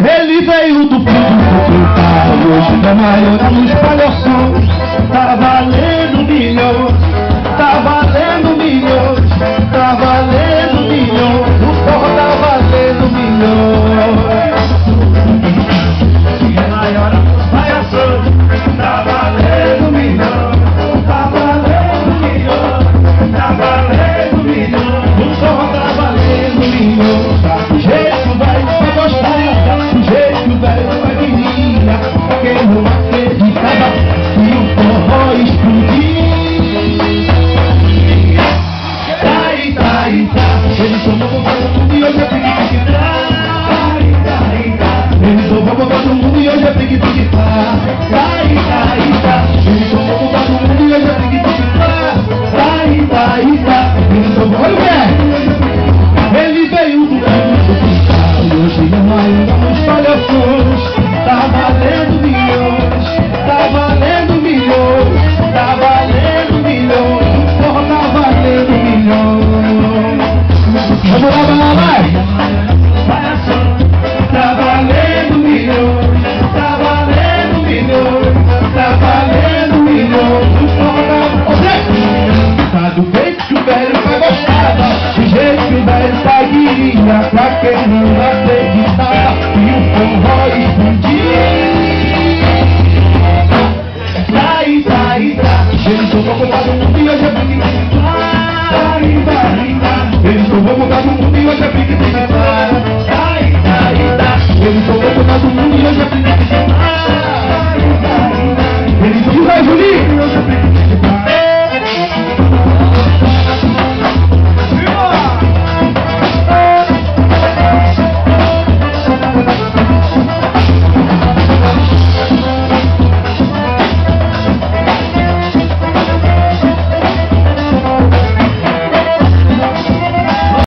Ele veio do fundo do quintal, hoje da maior luz palhação. Tá valendo milhões, tá valendo milhões, tá valendo milhões, o forró tá valendo milhões. E a maior luz palhação, tá valendo milhões, tá valendo milhões, tá valendo milhões, o forró tá valendo milhões. Tá do jeito velho pra gostar, do jeito velho pra menina, pra quem não acreditava que o forró explodir. Tá, eles só vão botar no mundo e hoje é pique-pique-tá. Eles só vão botar no mundo e hoje é pique-pique-tá. Eles só vão botar no mundo e hoje é pique-pique-tá. Eles só vão... Olha o que é! Ele veio do fundo do quintal e hoje é maior nos palhaços. Tá valendo milhões, tá valendo milhões, tá valendo milhões, o forró tá valendo milhões. Vamos lá, vai! Tá valendo milhões, tá valendo milhões, tá valendo milhões, o forró tá do jeito que o velho vai gostar, do jeito que o velho vai queria, pra quem não acreditava que o forró explodir. Eles só vão botar no mundo e hoje é pique-pique-tá. Eles só vão botar no mundo e hoje é pique-pique-tá.